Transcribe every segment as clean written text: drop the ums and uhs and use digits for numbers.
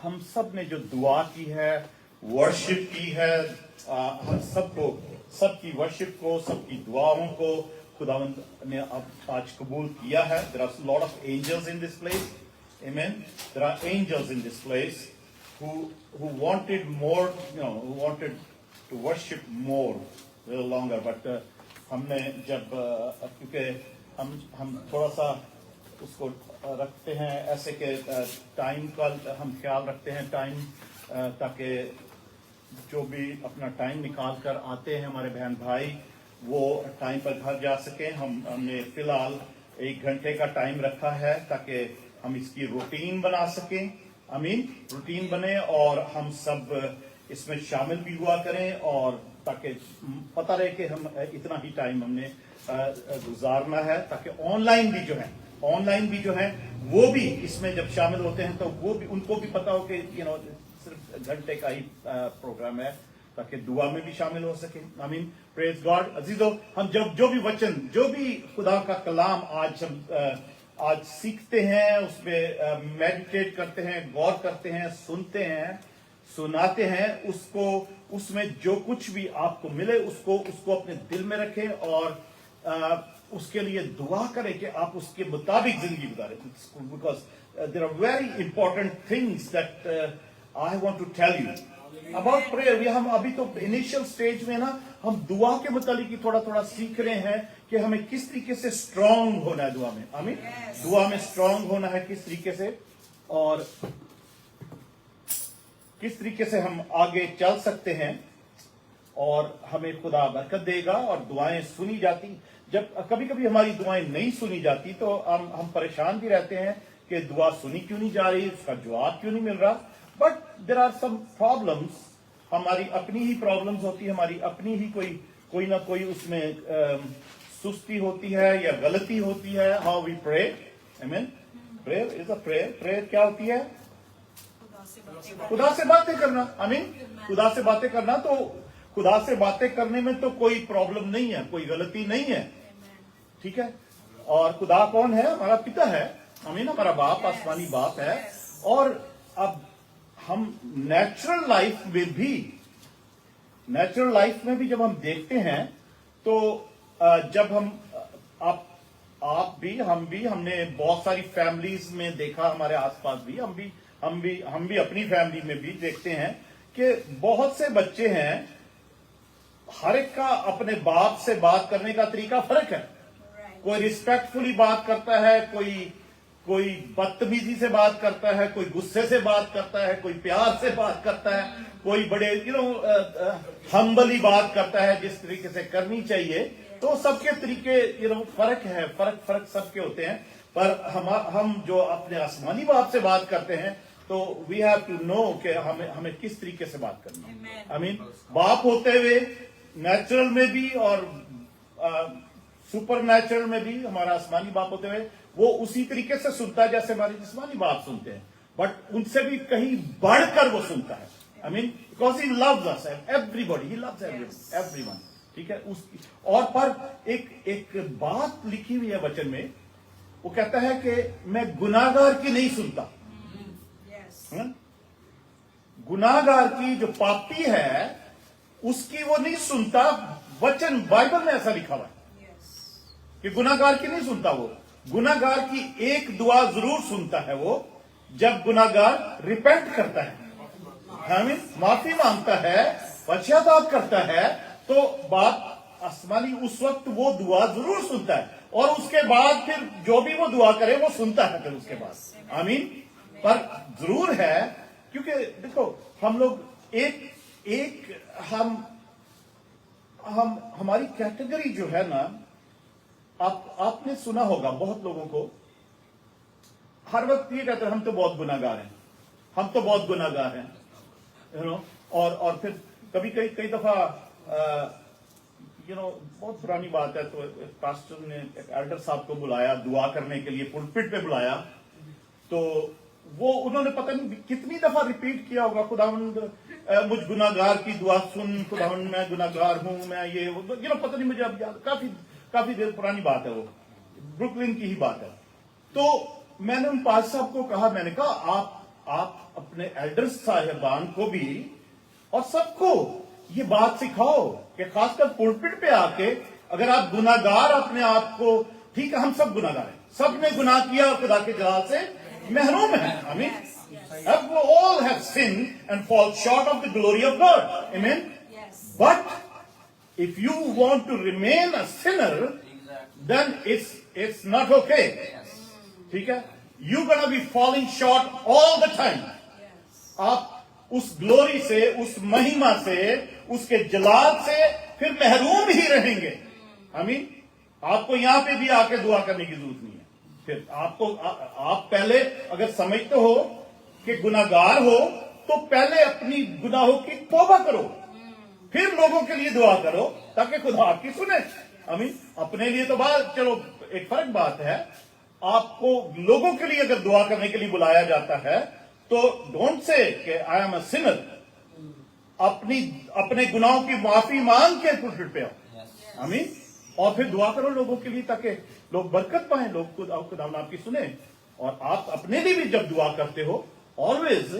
ہم سب نے جو دعا کی ہے، ورشپ کی ہے، ہم سب کی ورشپ کو، سب کی دعاؤں کو خداوند نے آج قبول کیا ہے. There are a lot of angels in this place. Amen. There are angels in this place who wanted more, who wanted to worship more, a little longer. But ہم نے جب کیونکہ ہم تھوڑا سا اس کو رکھتے ہیں ایسے کہ ٹائم کا ہم خیال رکھتے ہیں، ٹائم تاکہ جو بھی اپنا ٹائم نکال کر آتے ہیں ہمارے بہن بھائی وہ ٹائم پر گھر جا سکیں. ہم نے فی الحال 1 گھنٹے کا ٹائم رکھا ہے تاکہ ہم اس کی روٹین بنا سکیں. آمین. روٹین بنے اور ہم سب اس میں شامل بھی ہوا کریں، اور تاکہ پتہ رہے کہ ہم اتنا ہی ٹائم ہم نے گزارنا ہے، تاکہ آن لائن بھی جو ہیں وہ بھی اس میں جب شامل ہوتے ہیں تو وہ بھی ان کو بھی پتا ہو کہ صرف گھنٹے کا ہی پروگرام ہے، تاکہ دعا میں بھی شامل ہو سکے. آمین. پریز گاڈ. عزیزو، ہم جو بھی وچن، جو بھی خدا کا کلام آج سیکھتے ہیں، اس پہ میڈیٹیٹ کرتے ہیں، غور کرتے ہیں، سنتے ہیں، سناتے ہیں، اس میں جو کچھ بھی آپ کو ملے اس کو اپنے دل میں رکھیں اور اس کے لیے دعا کریں کہ آپ اس کے مطابق زندگی گزاریں. Because there are very important things that I want to tell you about prayer. ہم ابھی تو انیشیل سٹیج میں نا ہم دعا کے متعلق ہی تھوڑا سیکھ رہے ہیں کہ ہمیں کس طریقے سے اسٹرانگ ہونا ہے دعا میں. آمین. دعا میں اسٹرانگ ہونا ہے کس طریقے سے، اور کس طریقے سے ہم آگے چل سکتے ہیں اور ہمیں خدا برکت دے گا اور دعائیں سنی جاتی. جب کبھی کبھی ہماری دعائیں نہیں سنی جاتی تو ہم پریشان بھی رہتے ہیں کہ دعا سنی کیوں نہیں جا رہی، اس کا جواب کیوں نہیں مل رہا. But there are some problems, ہماری اپنی ہی پرابلمس ہوتی ہے، ہماری اپنی ہی کوئی نہ کوئی اس میں سستی ہوتی ہے یا غلطی ہوتی ہے. ہاؤ وی پرے. آمین. Prayer is a prayer. Prayer کیا ہوتی ہے؟ خدا سے باتیں کرنا. آمین. خدا سے باتیں کرنا. تو خدا سے باتیں کرنے میں تو کوئی پرابلم نہیں ہے، کوئی غلطی نہیں ہے. ٹھیک ہے. اور خدا کون ہے؟ ہمارا پتا ہے. آمین. ہمارا باپ، آسمانی باپ ہے. اور اب ہم نیچرل لائف میں بھی جب ہم دیکھتے ہیں تو جب آپ بھی ہم نے بہت ساری فیملیز میں دیکھا، ہمارے آس پاس بھی ہم بھی اپنی فیملی میں بھی دیکھتے ہیں کہ بہت سے بچے ہیں، ہر ایک کا اپنے باپ سے بات کرنے کا طریقہ فرق ہے. کوئی ریسپیکٹ فلی بات کرتا ہے، کوئی بدتمیزی سے بات کرتا ہے، کوئی غصے سے بات کرتا ہے، کوئی پیار سے بات کرتا ہے، کوئی بڑے ہمبلی بات کرتا ہے جس طریقے سے کرنی چاہیے. تو سب کے طریقے فرق ہے، فرق سب کے ہوتے ہیں. پر ہم جو اپنے آسمانی باپ سے بات کرتے ہیں تو وی ہیو ٹو نو کہ ہمیں کس طریقے سے بات کرنا ہے. آئی مین باپ ہوتے ہوئے نیچرل میں بھی اور سپر نیچرل میں بھی ہمارا آسمانی باپ ہوتے ہوئے وہ اسی طریقے سے سنتا ہے جیسے ہمارے جسمانی باپ سنتے ہیں، بٹ ان سے بھی کہیں بڑھ کر وہ سنتا ہے. I mean because he loves us everybody, he loves everyone. ٹھیک ہے. اور پر ایک بات لکھی ہوئی ہے وچن میں، وہ کہتا ہے کہ میں گناہگار کی نہیں سنتا. گناہگار کی جو پاپی ہے اس کی وہ نہیں سنتا. وچن بائبل میں ایسا لکھا ہوا ہے کہ گناہگار کی نہیں سنتا. وہ گناہگار کی ایک دعا ضرور سنتا ہے، وہ جب گناہگار ریپینٹ کرتا ہے، معافی مانگتا ہے، پچھتاپ کرتا ہے، تو باپ آسمانی اس وقت وہ دعا ضرور سنتا ہے. اور اس کے بعد پھر جو بھی وہ دعا کرے وہ سنتا ہے پھر اس کے بعد. آمین. پر ضرور ہے کیونکہ دیکھو ہم لوگ ہماری کیٹیگری جو ہے نا، آپ نے سنا ہوگا بہت لوگوں کو ہر وقت یہ کہتے ہیں ہم تو بہت گناہگار ہیں، ہم تو بہت گناہگار ہیں. اور پھر کبھی کئی دفعہ بہت پرانی بات ہے تو پاسٹر نے ایک ایلڈر صاحب کو بلایا دعا کرنے کے لیے، پلپٹ پہ بلایا. تو وہ انہوں نے پتہ نہیں کتنی دفعہ ریپیٹ کیا ہوگا، خداوند مجھ گناہگار کی دعا سن، خداوند میں گناہگار ہوں، میں یہ پتہ نہیں مجھے اب یاد، کافی دیر پرانی بات ہے، وہ بروکلن کی ہی بات ہے. تو میں نے ان پاس صاحب کو کہا، میں نے کہا आप अपने एल्डर्स साहिबान को भी और सबको ये बात सिखाओ कि खासकर पुलपिट पे आके अगर आप गुनाहगार अपने आप को, ठीक है हम सब गुनाहगार हैं, सब ने गुनाह किया और खुदा के जलाल से महरूम है, आमीन। अब वो all have sinned and fall short of the glory of God, amen. But if you want to remain a sinner, then it's not okay, ठीक है। You're gonna be falling short all the time. आप उस glory से, उस महिमा से, उसके जलाल से फिर महरूम ही रहेंगे, आमीन। आपको यहां पे भी आके दुआ करने की जरूरत नहीं है। फिर आपको आप पहले अगर समझते हो कि गुनाहगार हो तो पहले अपनी गुनाहों की तौबा करो, फिर लोगों के लिए दुआ करो ताकि खुदा आपकी सुने, आमीन। अपने लिए तो बात चलो एक फर्क बात है, आपको लोगों के लिए अगर दुआ करने के लिए बुलाया जाता है तो डोंट से कि आई एम अ सिनर, अपने गुनाहों की माफी मांग के पुलपिट पे आओ, आमीन, और फिर दुआ करो लोगों के लिए ताकि लोग बरकत पाएं, लोग खुदा आपकी सुने। और आप अपने लिए भी जब दुआ करते हो, ऑलवेज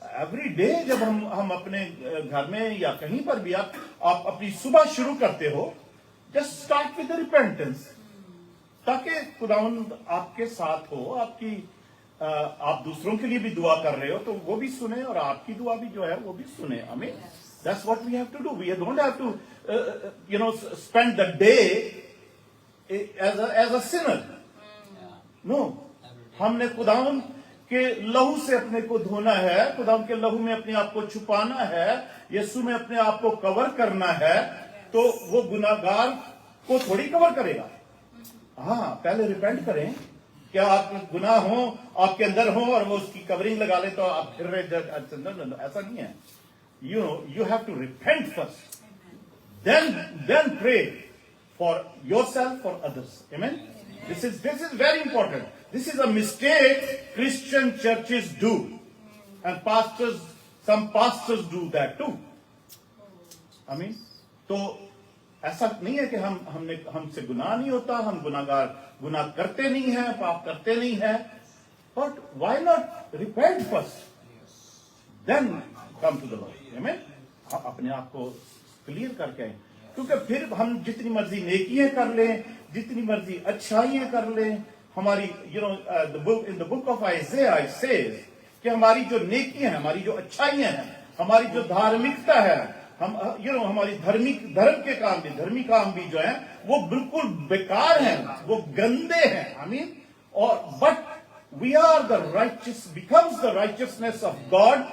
एवरी डे जब हम अपने घर में या कहीं पर भी आप अपनी सुबह शुरू करते हो, जस्ट स्टार्ट विद रिपेंटेंस, ताकि खुदावंद आपके साथ हो, आप दूसरों के लिए भी दुआ कर रहे हो तो वो भी सुने और आपकी दुआ भी जो है वो भी सुने, आमीन। That's what we have to do. We don't have to, spend the day as a sinner. No. हमने खुदावंद के लहू से अपने को धोना है, खुदावंद के लहू में अपने आप को छुपाना है, यीशु में अपने आप को कवर करना है, तो वो गुनाहगार को थोड़ी कवर करेगा। हाँ, पहले रिपेंट करें, क्या आप गुनाह हो आपके अंदर हो और वो उसकी कवरिंग लगा ले तो आप फिर रहे, ऐसा नहीं है। You have to repent first, then pray for yourself, for others, amen. This is very important. This is a mistake Christian churches do, and some pastors do that too, आमीन। तो ऐसा नहीं है कि हमसे गुनाह नहीं होता, हम गुनाह करते नहीं हैं, पाप करते नहीं हैं, but why not repent first, then come to the Lord, amen। अपने आप को क्लियर करके आए, क्योंकि फिर हम जितनी मर्जी नेकियां कर लें, जितनी मर्जी अच्छाइयां कर लें, हमारी in the book of Isaiah it says कि हमारी जो नेकियां हैं, हमारी जो अच्छाइयां हैं, हमारी जो धार्मिकता है, हमारी धर्मी काम भी जो है वो बिल्कुल बेकार हैं, वो गंदे हैं, आमीन। और but we are becomes the righteousness of God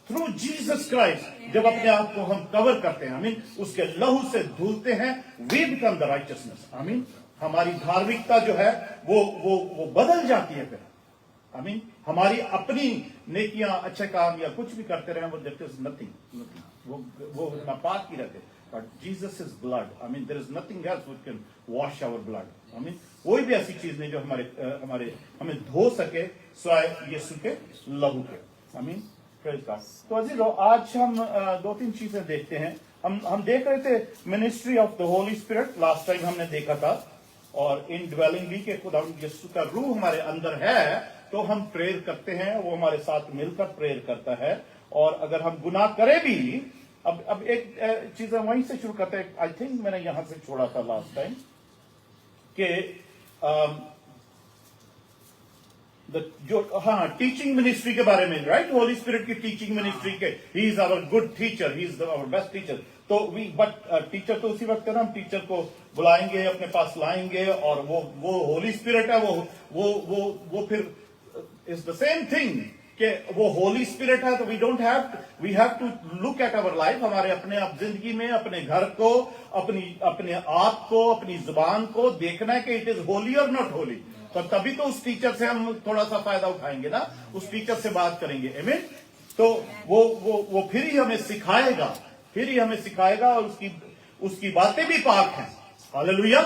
through Jesus Christ। जब अपने आप को हम कवर करते हैं, आमीन, उसके लहू से धुलते हैं, we become the righteousness, आमीन। हमारी धार्मिकता जो है वो बदल जाती है फिर, आमीन। हमारी अपनी नेकियां, अच्छे काम या कुछ भी करते रहे, वो there is nothing, वो नापाक ही रहते। But Jesus is blood, I mean there is nothing else which can wash our blood, I mean कोई भी ऐसी चीज नहीं जो हमें धो सके सिवाय यीशु के लहू के, I mean praise God। तो अजीजों, आज हम दो तीन चीजें देखते हैं। हम देख रहे थे ministry of the Holi spirit, last time हमने देखा था, और इन ड्वेलिंग भी के खुदा यीशु का रूह हमारे अंदर है तो हम प्रेयर करते हैं, वो हमारे साथ मिलकर प्रेयर करता है। और अगर हम गुनाह करें भी, अब एक चीज वहीं से शुरू करते हैं, आई थिंक मैंने यहां से छोड़ा था लास्ट टाइम कि टीचिंग मिनिस्ट्री के बारे में, राइट, होली स्पिरिट की टीचिंग मिनिस्ट्री के, he is our good teacher, he is our best teacher. तो टीचर तो उसी वक्त है ना, हम टीचर को बुलाएंगे, अपने पास लाएंगे, और वो होली स्पिरिट है, वो फिर इज द सेम थिंग कि वो होली स्पिरिट है। तो we have to look at our life, हमारे अपने आप जिंदगी में, अपने घर को, अपने आप को, अपनी जुबान को देखना है कि इट इज होली और नॉट होली। तो तभी तो उस टीचर से हम थोड़ा सा फायदा उठाएंगे ना, उस टीचर से बात करेंगे, आमीन। तो वो फिर ही हमें सिखाएगा, और उसकी बातें भी पाक हैं, हालेलुया।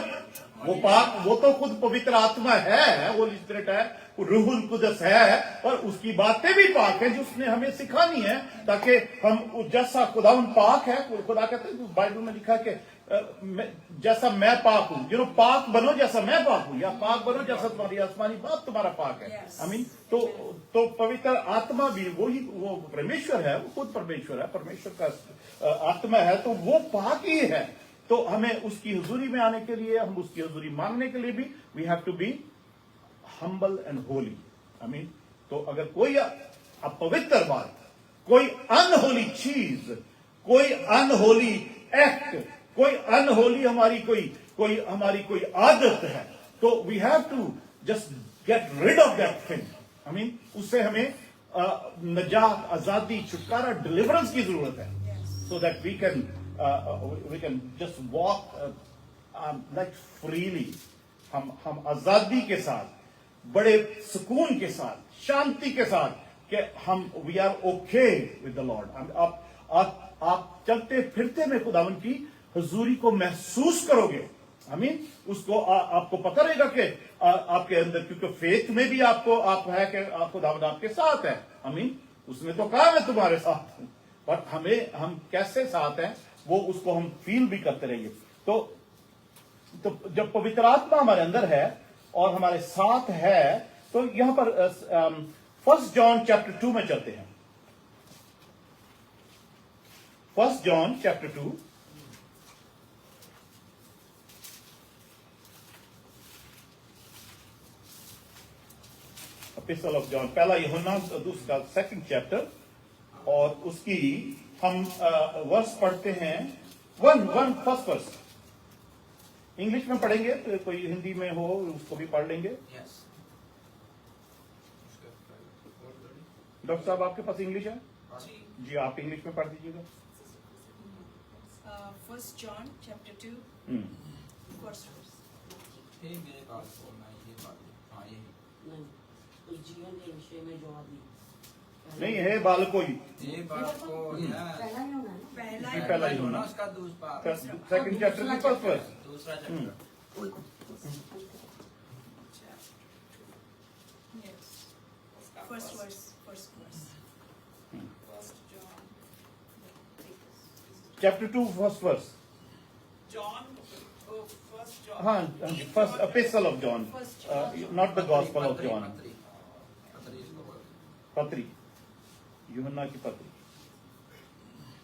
वो तो खुद पवित्र आत्मा है, होली स्पिरिट है, रूहुल कुदस है, और उसकी बातें भी पाक हैं जो उसने हमें सिखानी है, ताकि हम जैसा खुदावन पाक है, खुदा कहते हैं बाइबल में लिखा है जैसा मैं पाक हूं, यू नो, पाक बनो जैसा मैं पाक हूं, या पाक बनो जैसा तुम्हारी आसमानी बाप तुम्हारा पाक है। आई मीन तो पवित्र आत्मा भी वही, वो परमेश्वर है, वो खुद परमेश्वर है, परमेश्वर का आत्मा है, तो वो पाक ही है। तो हमें उसकी हुजूरी में आने के लिए, हम उसकी हुजूरी मांगने के लिए भी we have to be humble and holy. I mean तो अगर कोई अपवित्र बात, कोई अनहोली चीज, कोई अनहोली एक्ट, कोई अनहोली हमारी कोई हमारी कोई आदत है, तो we have to just get rid of that thing. I mean उससे हमें नजात, आजादी, छुटकारा, डिलीवरेंस की जरूरत है, so that we can just walk like freely. हम आजादी के साथ, बड़े सुकून के साथ, शांति के साथ, कि हम we are okay with the Lord. आप चलते फिरते में खुदावन की हुजूरी को महसूस करोगे। आई मीन उसको आपको पता रहेगा कि आपके अंदर, क्योंकि फेथ में भी आप है कि खुदावन आपके साथ है। आई मीन उसने तो कहा मैं तुम्हारे साथ हूं, बट हम कैसे साथ हैं वो उसको हम फील भी करते रहिए। तो जब पवित्र आत्मा हमारे अंदर है और हमारे साथ है, तो यहां पर 1 जॉन चैप्टर 2 में चलते हैं। 1 John chapter 2 epistle of John, पहला यूहन्ना, दूसरा 2nd चैप्टर, और उसकी हम वर्स पढ़ते हैं 1 फर्स्ट वर्स। इंग्लिश में पढ़ेंगे, तो कोई हिंदी में हो उसको भी पढ़ लेंगे। डॉक्टर साहब आपके पास इंग्लिश है? जी आप इंग्लिश में पढ़ दीजिएगा। 1 John chapter 2 first verse। मेरे पास मैं ये बात, हाँ यही नहीं, जीवन के विषय में जो अभी नहीं है बालको ही, ये बात को पहला ही होना है ना। पहला ही होना, उसका दूसरा 2nd चैप्टर की फर्स्ट वर्स। दूसरा chapter Yes, first verse, first verse। 1 John chapter 2 first verse. John, first John। हाँ, first epistle of John, not the gospel of John. पत्री, यूहन्ना की पत्री,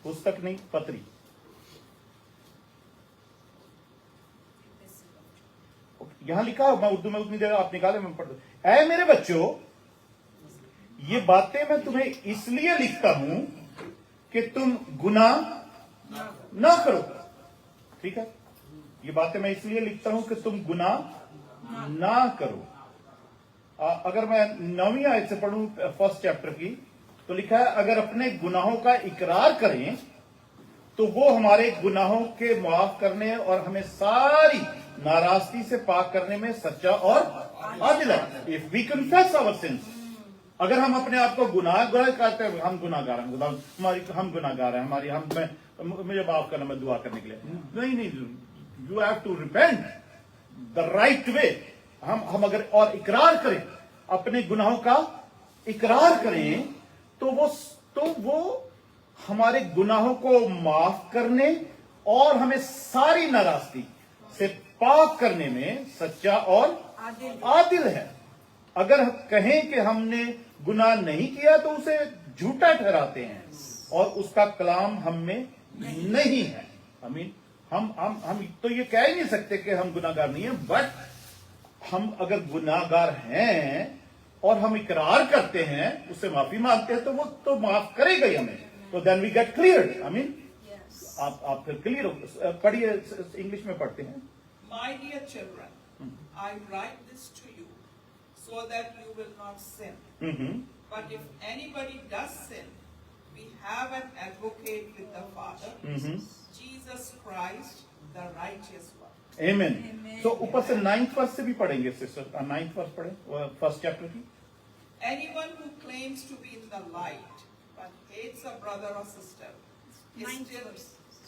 पुस्तक नहीं, पत्री। यहां लिखा, मैं उर्दू में उतनी देर आप निकाले, मैं पढ़ दूं। ऐ मेरे बच्चों, ये बातें मैं तुम्हें इसलिए लिखता हूं कि तुम गुनाह ना करो। ठीक है, ये बातें मैं इसलिए लिखता हूं कि तुम गुनाह ना करो। अगर मैं 9वीं आयत से पढ़ूं 1st चैप्टर की, तो लिखा है अगर अपने गुनाहों का इकरार करें तो वो हमारे गुनाहों के माफ करने और हमें सारी नाराजगी से पाक करने में सच्चा और आदिल है। If we confess our sins, अगर हम अपने आप को गुनाहगार करते हैं, हम गुनाहगार हैं, हम गुनाहगार हैं, मुझे माफ करना, मैं दुआ करने के लिए नहीं, you have to repent the right way. हम अगर और इकरार करें, अपने गुनाहों का इकरार करें, तो वो हमारे गुनाहों को माफ करने और हमें सारी नाराजगी से पाक करने में सच्चा और आदिल है। अगर कहें कि हमने गुनाह नहीं किया तो उसे झूठा ठहराते हैं और उसका कलाम हम में नहीं है। आई मीन हम तो ये कह ही नहीं सकते कि हम गुनाहगार नहीं हैं, बट हम अगर गुनाहगार हैं और हम इकरार करते हैं, उससे माफी मांगते हैं, तो वो तो माफ करेगा ही हमें। तो then we get clear. I mean आप फिर क्लियर हो। पढ़िए, इंग्लिश में पढ़ते हैं। My dear children, I write this to you so that you will not sin. But if anybody does sin, we have an advocate with the Father, Jesus Christ, the righteous one. Amen. So ऊपर से 9th verse से भी पढ़ेंगे sister, 9th verse पढ़े 1st chapter की। Anyone who claims to be in the light but hates a brother or sister is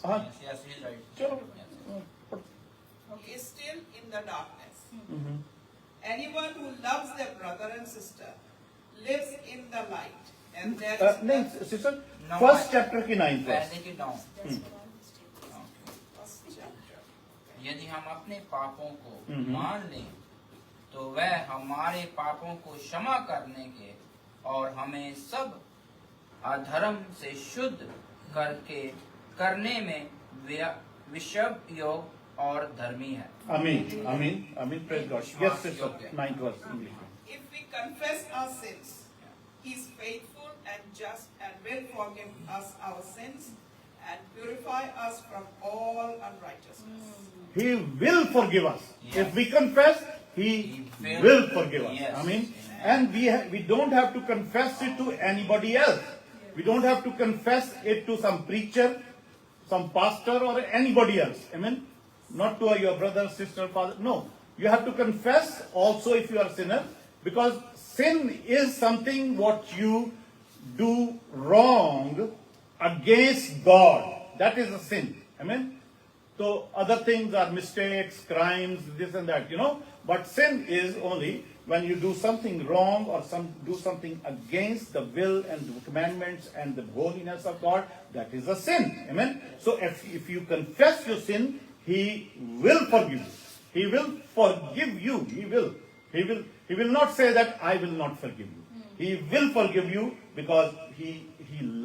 हाँ yes, he is right. चलो is still in the darkness. Anyone who loves their brother and sister lives in the light, and there is नहीं sister, No, 1st chapter की 9th verse. पहले की down. That's what I was taking। first chapter. यदि हम अपने पापों को मान लें तो वह हमारे पापों को क्षमा करने के और हमें सब अधर्म से शुद्ध करने में विशव योग और धर्मी है। आमीन आमीन आमीन। Praise God. Yes sister, 9th verse English. If we confess our sins, He is faithful and just and will forgive us our sins and purify us from all unrighteousness. He will forgive us. Yes. If we confess, He will forgive us. Yes. I mean, and we don't have to confess it to anybody else. We don't have to confess it to some preacher, some pastor or anybody else. Amen. Not to your brother, sister, father. No. You have to confess also if you are a sinner, because sin is something what you do wrong against God. That is a sin. Amen. So other things are mistakes, crimes, this and that, But sin is only when you do something wrong or do something against the will and the commandments and the holiness of God. That is a sin. Amen. So if you confess your sin, He will forgive you. He will forgive you. He will not say that I will not forgive you. He will forgive you because he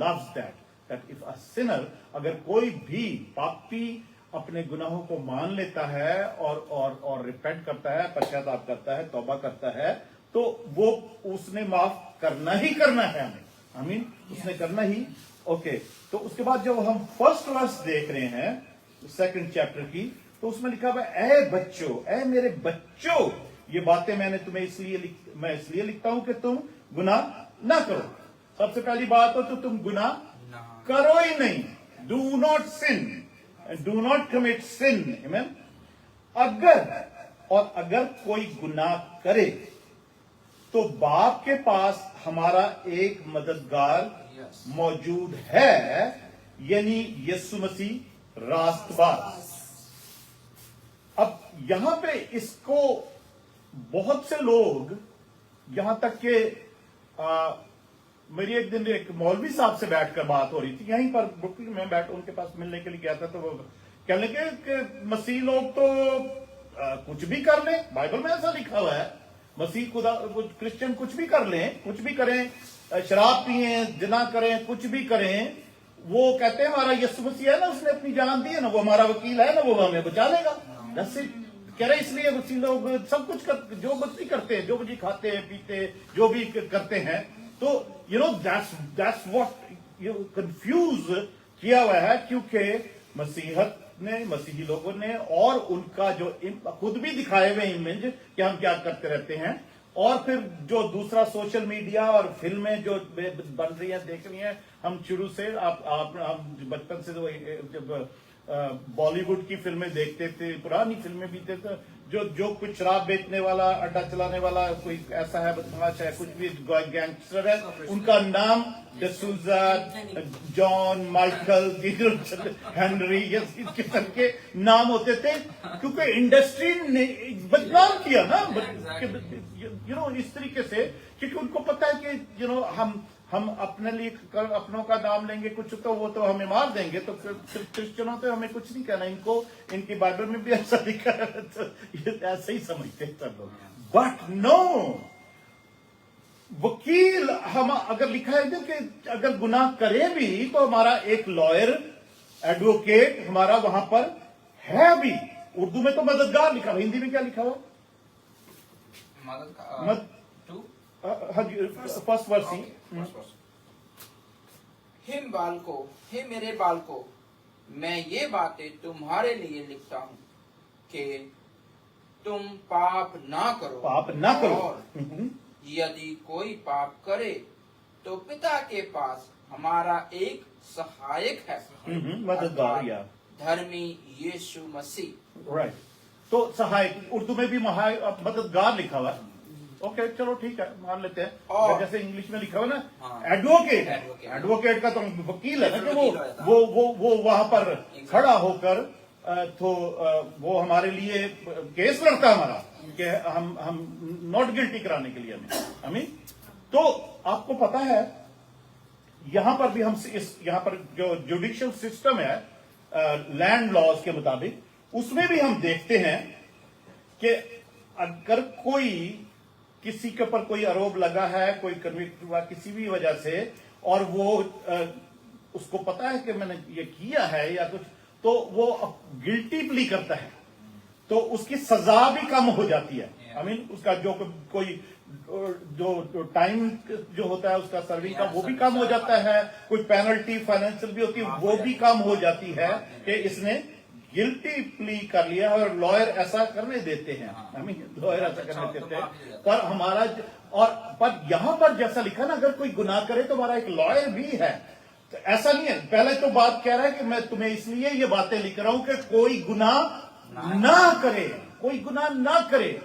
loves that. That if a sinner, अगर कोई भी पापी अपने गुनाहों को मान लेता है और रिपेंट करता है, पश्चाताप करता है, तौबा करता है, तो वो उसने माफ करना ही करना है हमें। आमीन। उसने करना ही। ओके। तो उसके बाद जब हम फर्स्ट वर्स देख रहे हैं 2nd चैप्टर की, तो उसमें लिखा हुआ है, ऐ बच्चों, ऐ मेरे बच्चों, ये बातें मैंने तुम्हें मैं इसलिए लिखता हूं कि तुम गुनाह ना करो। सबसे पहली बात हो तो तुम गुनाह करो ही नहीं। Do not sin, do not commit sin. आमीन। अगर कोई गुनाह करे तो बाप के पास हमारा एक मददगार मौजूद है, यानी यीशु मसीह रास्तबाज। अब यहां पे इसको बहुत से लोग, यहां तक कि मेरी एक दिन एक मौलवी साहब से बैठकर बात हो रही थी, यहीं पर ब्रुकलिन में उनके पास मिलने के लिए गया था, तो वो कहने लगे कि मसीह लोग तो कुछ भी कर लें, बाइबल में ऐसा लिखा हुआ है, मसीह खुदा क्रिश्चियन कुछ भी कर लें, कुछ भी करें, शराब पिए, जिना करें, कुछ भी करें, वो कहते हैं हमारा यीशु मसीह है ना, उसने अपनी जान दी है ना, वो हमारा वकील है ना, वो हमें बचा लेगा। कह रहे इसलिए मसीह लोग सब कुछ जो मसीह करते हैं, जो मसीह खाते हैं, पीते, जो भी करते हैं, तो that's what कंफ्यूज किया हुआ है, क्योंकि मसीहत ने, मसीही लोगों ने और उनका जो खुद भी दिखाए हुए इमेज कि हम क्या करते रहते हैं, और फिर जो दूसरा सोशल मीडिया और फिल्में जो बन रही हैं, देख रही हैं, हम शुरू से आप बचपन से जब बॉलीवुड की फिल्में देखते थे, पुरानी फिल्में भी थे, जो कुछ शराब बेचने वाला, अड्डा चलाने वाला कोई ऐसा है, बदमाश है, कुछ भी गैंगस्टर है, उनका नाम डिसूजा, जॉन, माइकल, हेनरी, इस किस्म के नाम होते थे, क्योंकि इंडस्ट्री ने बदनाम किया ना, इस तरीके से, क्योंकि उनको पता है कि हम अपने लिए अपनों का नाम लेंगे कुछ, तो वो तो हमें मार देंगे, तो फिर क्रिश्चियनों तो हमें कुछ नहीं कहना, इनको इनकी बाइबल में भी ऐसा लिखा है, तो ये ऐसे ही समझते हैं सब लोग। बट नो, वकील हम अगर लिखा है कि अगर गुनाह करे भी तो हमारा एक लॉयर, एडवोकेट हमारा वहां पर है भी। उर्दू में तो मददगार लिखा हुआ, हिंदी में क्या लिखा हुआ? फर्स्ट वर्स ही। हे मेरे बालकों, मैं ये बातें तुम्हारे लिए लिखता हूँ कि तुम पाप ना करो। और यदि कोई पाप करे तो पिता के पास हमारा एक सहायक है, मददगार, या धर्मी यीशु मसीह। राइट। तो सहायक उर्दू में भी मददगार लिखा हुआ है। ओके, चलो ठीक है, मान लेते हैं। और जैसे इंग्लिश में लिखा हुआ ना, एडवोकेट का तो वकील है ना, कि वो वहां पर खड़ा होकर तो वो हमारे लिए केस लड़ता है हमारा, कि हम नॉट गिल्टी कराने के लिए हमें। तो आपको पता है यहां पर भी हम यहाँ पर जो जुडिशियल सिस्टम है लैंड लॉज के मुताबिक, उसमें भी हम देखते हैं कि अगर कोई किसी के ऊपर कोई आरोप लगा है, कोई कन्विक्ट हुआ किसी भी वजह से, और वो उसको पता है कि मैंने ये किया है या कुछ, तो वो गिल्टी प्ली करता है, तो उसकी सजा भी कम हो जाती है। आई मीन उसका जो कोई जो टाइम जो होता है उसका सर्विंग का वो भी कम हो जाता है, कोई पेनल्टी फाइनेंशियल भी होती है वो भी कम हो जाती है कि इसने गिल्टी प्ली कर लिया। और लॉयर ऐसा करने देते हैं, आई मीन लॉयर ऐसा करने देते हैं, पर हमारा पर यहां पर जैसा लिखा ना, अगर कोई गुनाह करे तो हमारा एक लॉयर भी है। तो ऐसा नहीं है, पहले तो बात कह रहा है कि मैं तुम्हें इसलिए ये बातें लिख रहा हूं कि कोई गुनाह ना करे, कोई गुनाह ना करे,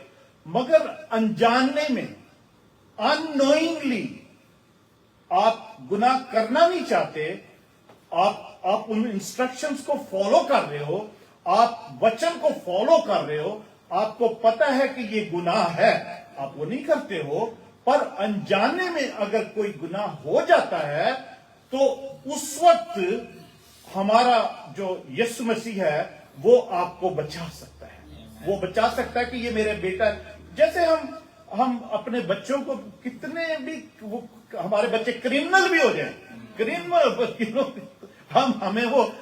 मगर अनजाने में, अननोइंगली आप गुनाह करना नहीं चाहते, आप उन इंस्ट्रक्शंस को फॉलो कर रहे हो, आप वचन को फॉलो कर रहे हो, आपको पता है कि ये गुनाह है, आप वो नहीं करते हो, पर अनजाने में अगर कोई गुनाह हो जाता है तो उस वक्त हमारा जो यीशु मसीह है वो आपको बचा सकता है। वो बचा सकता है कि ये मेरे बेटा, जैसे हम अपने बच्चों को कितने भी वो हमारे बच्चे क्रिमिनल भी हो जाए, क्रिमिनल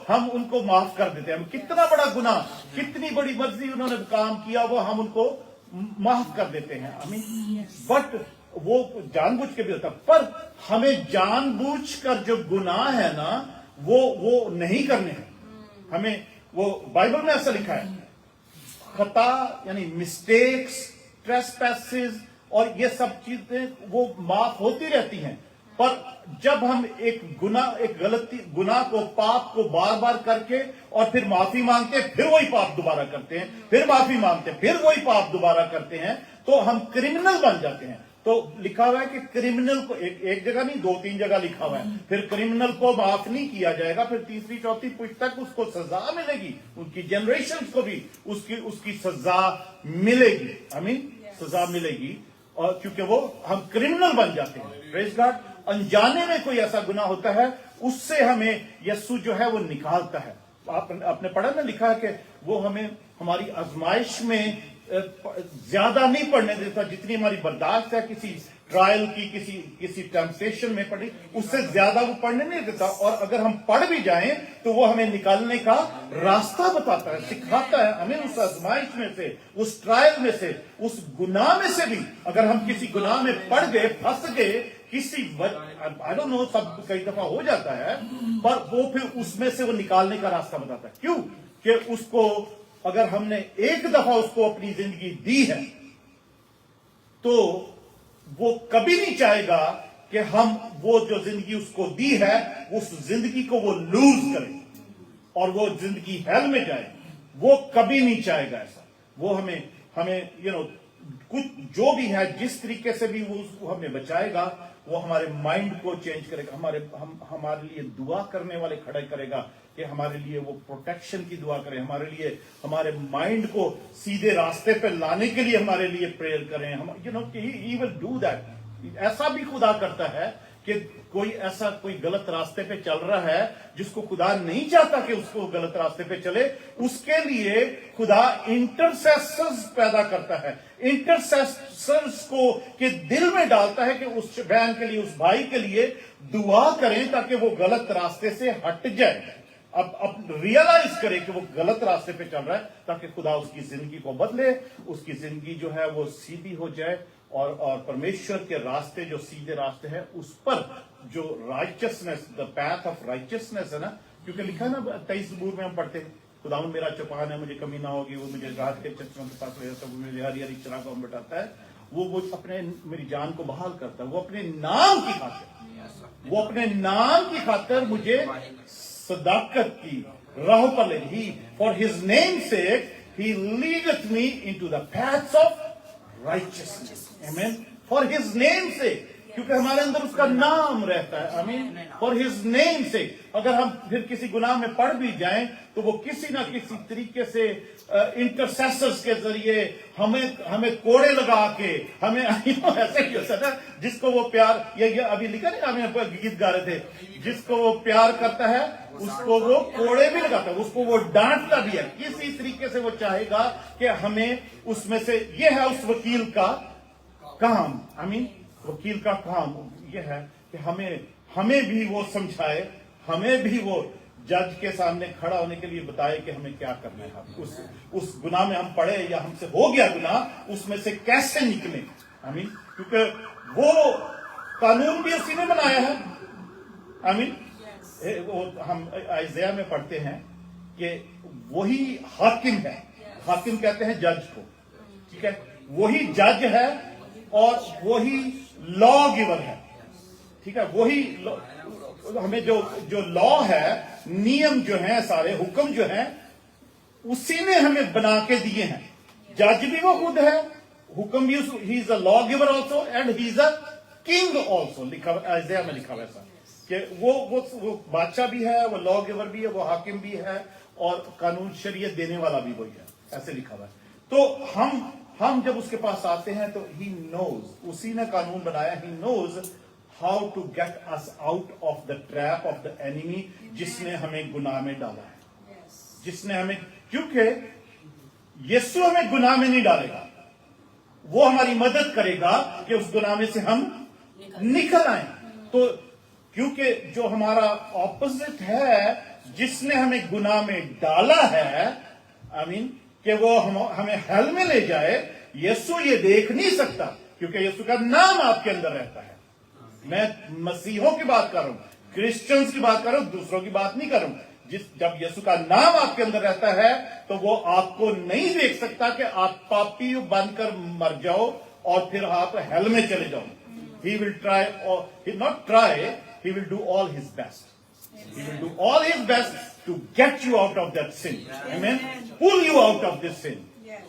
हम उनको माफ कर देते हैं। हम कितना बड़ा गुनाह, कितनी बड़ी मर्जी उन्होंने काम किया, वो हम उनको माफ कर देते हैं। आई मीन बट वो जानबूझ के भी होता, पर हमें जानबूझकर जो गुनाह है ना वो नहीं करने हैं हमें। वो बाइबल में ऐसा लिखा है, खता यानी मिस्टेक्स, ट्रेसपैसेस और ये सब चीजें वो माफ होती रहती हैं, पर जब हम एक गलती गुनाह को, पाप को बार बार करके और फिर माफी मांगते, फिर वही पाप दोबारा करते हैं, फिर माफी मांगते, फिर वही पाप दोबारा करते हैं, तो हम क्रिमिनल बन जाते हैं। तो लिखा हुआ है कि क्रिमिनल को एक जगह नहीं 2-3 जगह लिखा हुआ है, फिर क्रिमिनल को माफ नहीं किया जाएगा, फिर तीसरी चौथी पुष्ट तक उसको सजा मिलेगी, उनकी जनरेशन को भी उसकी सजा मिलेगी। आई मीन सजा मिलेगी, और क्योंकि वो हम क्रिमिनल बन जाते हैं। Praise God. अनजाने में कोई ऐसा गुनाह होता है, उससे हमें यीशु जो है वो निकालता है। आपने पढ़ा ना, लिखा है कि वो हमें हमारी आजमाइश में ज्यादा नहीं पढ़ने देता जितनी हमारी बर्दाश्त है, किसी ट्रायल की, किसी टेम्पटेशन में पड़ी, उससे ज्यादा वो पढ़ने नहीं देता। और अगर हम पढ़ भी जाएं तो वो हमें निकालने का रास्ता बताता है, सिखाता है हमें उस आजमाइश में से, उस ट्रायल में से, उस गुनाह में से भी। अगर हम किसी गुनाह में पड़ गए, फंस गए, किसी आई डोंट नो, सब कई दफा हो जाता है, पर वो फिर उसमें से वो निकालने का रास्ता बताता है। क्यों? कि उसको अगर हमने एक दफा उसको अपनी जिंदगी दी है तो वो कभी नहीं चाहेगा कि हम वो जो जिंदगी उसको दी है उस जिंदगी को वो लूज करे और वो जिंदगी हेल में जाए। वो कभी नहीं चाहेगा ऐसा। वो हमें कुछ जो भी है, जिस तरीके से भी वो हमें बचाएगा, वो हमारे माइंड को चेंज करेगा, हमारे लिए दुआ करने वाले खड़े करेगा कि हमारे लिए वो प्रोटेक्शन की दुआ करें, हमारे लिए, हमारे माइंड को सीधे रास्ते पे लाने के लिए हमारे लिए प्रेयर करें। हम ही विल डू दैट। ऐसा भी खुदा करता है कि कोई गलत रास्ते पे चल रहा है जिसको खुदा नहीं चाहता कि उसको गलत रास्ते पे चले, उसके लिए खुदा इंटरसेसर्स पैदा करता है। इंटरसेसर्स को के दिल में डालता है कि उस बहन के लिए, उस भाई के लिए दुआ करें ताकि वो गलत रास्ते से हट जाए, अब रियलाइज करे कि वो गलत रास्ते पे चल रहा है, ताकि खुदा उसकी जिंदगी को बदले, उसकी जिंदगी जो है वो सीधी हो जाए और परमेश्वर के रास्ते, जो सीधे रास्ते हैं, उस पर जो righteousness, the path of righteousness है ना, क्योंकि लिखा है ना 23 ज़बूर में हम पढ़ते हैं, खुदावन मेरा चौपान है, मुझे कमी ना होगी, वो मुझे रात के चश्मों के पास ले जाता है, वो मुझे हरी हरी चरागाह में बैठाता है, वो अपने मेरी जान को बहाल करता है, वो अपने नाम की खातिर, वो अपने नाम की खातिर मुझे सदाकत की राह पर ले, he for his name sake he leadeth me into the paths of righteousness. Amen. For his name's sake, क्योंकि हमारे अंदर उसका नाम रहता है। I mean for his name से अगर हम फिर किसी गुनाह में पड़ भी जाएं तो वो किसी ना किसी तरीके से इंटरसेसर्स के जरिए हमें कोड़े लगा के हमें ऐसा ही होता है जिसको वो प्यार, ये अभी लिखा नहीं, हमें गीत गा रहे थे, जिसको वो प्यार करता है उसको वो कोड़े भी लगाता है, उसको वो डांटता भी है। किसी तरीके से वो चाहेगा कि हमें उसमें से, ये है उस वकील का काम। आई मीन वकील का काम ये है कि हमें भी वो समझाए, हमें भी वो जज के सामने खड़ा होने के लिए बताए कि हमें क्या करना है, उस गुनाह में हम पड़े या हमसे हो गया गुनाह, उसमें से कैसे निकले। आई मीन क्योंकि वो कानून भी उसी ने बनाया है। आई मीन वो हम आइज़ाया में पढ़ते हैं कि वही हाकिम है, हाकिम कहते हैं जज को, ठीक है, वही जज है और वही लॉ गिवर है, ठीक है, वही हमें जो लॉ है, नियम जो हैं, सारे हुक्म जो हैं, उसी ने हमें बना के दिए हैं। जज भी वो खुद है, हुक्म भी, he is a law giver also and he is a king also, लिखा आइज़ाया में लिखा वैसा कि वो बादशाह भी है, वो लॉ गिवर भी है, वो हाकिम भी है और कानून शरीयत देने वाला भी वही है, ऐसे लिखा हुआ है। तो हम जब उसके पास आते हैं तो ही नोज, उसी ने कानून बनाया, he knows how to get us out of the trap of the enemy, जिसने हमें गुनाह में डाला है, जिसने हमें, क्योंकि यीशु हमें गुनाह में नहीं डालेगा, वो हमारी मदद करेगा कि उस गुनाह में से हम निकल आए। तो क्योंकि जो हमारा ऑपोजिट है, जिसने हमें गुनाह में डाला है, आई मीन कि वो हमें हेल में ले जाए, यीशु ये देख नहीं सकता, क्योंकि यीशु का नाम आपके अंदर रहता है। मैं मसीहों की बात कर रहा हूं, क्रिश्चियंस की बात कर रहा हूं, दूसरों की बात नहीं कर रहा हूं। जब यीशु का नाम आपके अंदर रहता है तो वो आपको नहीं देख सकता कि आप पापी बनकर मर जाओ और फिर आप हेल में चले जाओ। He will try, or he not try, he will do all his best. He will do all his best to get you out of that sin. Amen. Pull you out of this sin.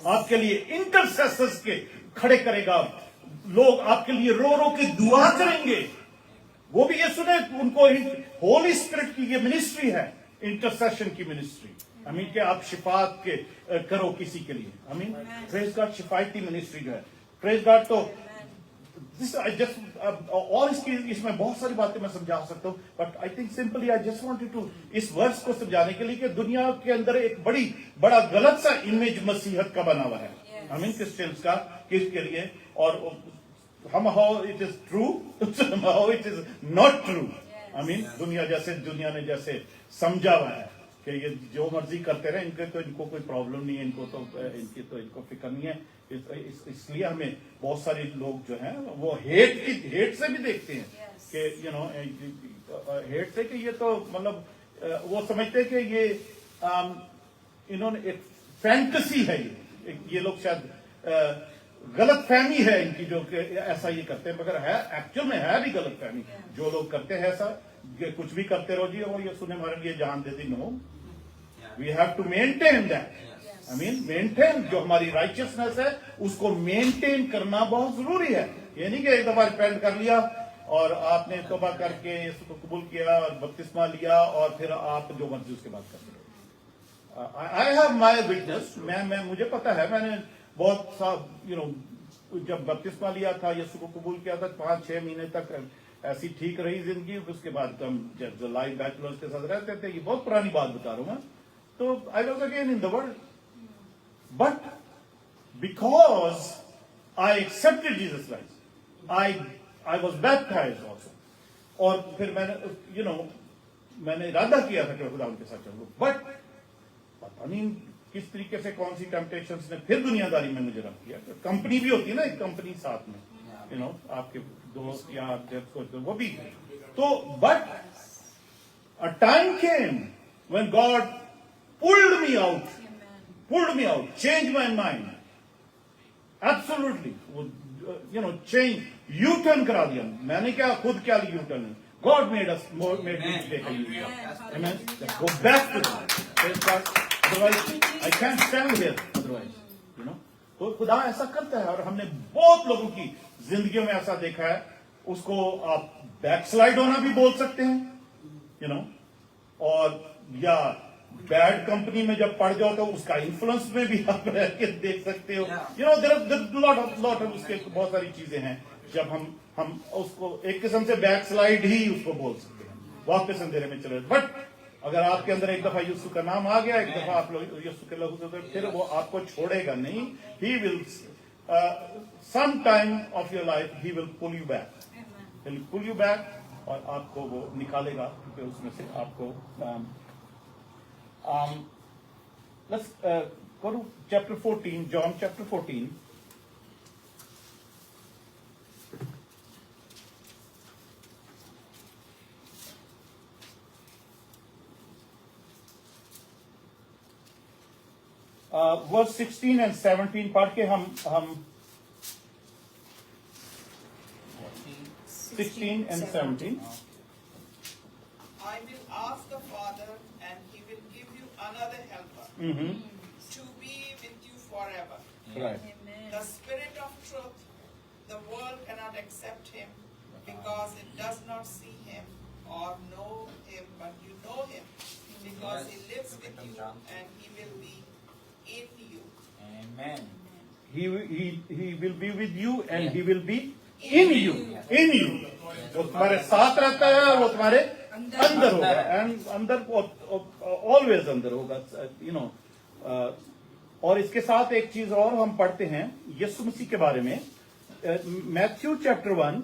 आपके लिए इंटरसेसर्स के खड़े करेगा, लोग आपके लिए रो रो के दुआ करेंगे। वो भी यीशु ने उनको, होली स्पिरिट की ये मिनिस्ट्री है, इंटरसेशन की मिनिस्ट्री। आई मीन कि आप शिफात के करो किसी के लिए। आई मीन प्रेज गॉड, शिफायती मिनिस्ट्री जो है, प्रेज गॉड। तो और इसमें बहुत सारी बातें मैं समझा सकता हूं, but I think simply I just wanted to इस वर्ड्स को समझाने के लिए कि दुनिया के अंदर एक बड़ा गलत सा इमेज मसीहत का बना हुआ है, आई मीन क्रिश्चियंस का, किसके लिए, और somehow it is true, somehow it is not true. I mean दुनिया ने जैसे समझा हुआ है कि ये जो मर्जी करते रहे, इनको कोई प्रॉब्लम नहीं है, इनको फिक्र नहीं है। इसलिए हमें बहुत सारे लोग जो हैं वो हेट से भी देखते हैं कि हेट से कि ये तो मतलब वो समझते हैं कि ये इन्होंने एक फैंटेसी है, ये लोग शायद गलत फहमी है इनकी, जो कि ऐसा ये करते हैं, मगर है एक्चुअल में है भी गलत फहमी। जो लोग करते हैं ऐसा, कुछ भी करते रहो जी, वो ये सुने हमारे लिए जान दे दी, no, we have to maintain that. I mean maintain, जो हमारी राइचियसनेस है उसको मेंटेन करना बहुत जरूरी है। ये नहीं कि एक दफा रिपेंट कर लिया और आपने तौबा करके इसको कबूल किया और बपतिस्मा लिया और फिर आप जो मर्जी उसके बाद करते रहो। आई हैव माई विटनेस, मैं मुझे पता है, मैंने बहुत सा जब बपतिस्मा लिया था, यीशु को कबूल किया था, 5-6 महीने तक ऐसी ठीक रही जिंदगी। उसके बाद हम जब लाइव बैचलर्स के साथ रहते थे, ये बहुत पुरानी बात बता रहा हूं मैं, तो I was again in the world, but because I accepted Jesus Christ, I was baptised also, और फिर मैंने इरादा किया था कि खुदा उनके साथ चलूं, बट पता नहीं किस तरीके से कौन सी टेम्पटेशंस ने फिर दुनियादारी में मुझे रख दिया। कंपनी भी होती है ना, एक कंपनी साथ में, आपके दोस्त या वो भी, तो but a time came when God pulled me out, change my mind absolutely, change, U turn करा दिया। मैंने क्या खुद क्या U turn, God made me take a U turn, amen, go back to God, otherwise I can't stand here otherwise, तो खुदा ऐसा करता है। और हमने बहुत लोगों की जिंदगियों में ऐसा देखा है उसको आप बैकस्लाइड होना भी बोल सकते हैं, यू नो, और या बैड कंपनी में जब पड़ जाओ तो उसका इन्फ्लुएंस में भी आप रह के देख सकते हो, you know, there lot of उसके बहुत सारी चीजें हैं। जब हम उसको एक किस्म से बैकस्लाइड ही उसको बोल सकते हैं, वापस अंधेरे में चले। बट अगर आपके अंदर एक दफा यीशु का नाम आ गया, एक दफा आप लोग यीशु के लहू से, फिर वो आपको छोड़ेगा नहीं। He will some time of your life he will pull you back, he will pull you back, और आपको वो निकालेगा क्योंकि उसमें से आपको let's go to chapter 14, John chapter 14. Verse 16 and 17 पढ़ के हम 16 and 17. I will ask the Father, and he will give you another helper to be with you forever. Right. The Spirit of truth. The world cannot accept him because it does not see him or know him, but you know him because he lives with you and he will be in you. Amen. He will be with you and he will be in you. In you. वो तुम्हारे साथ रहता है और वो तुम्हारे अंदर होगा, एंड अंदर ऑलवेज अंदर होगा, यू नो। और इसके साथ एक चीज और हम पढ़ते हैं यीशु मसीह के बारे में, मैथ्यू चैप्टर 1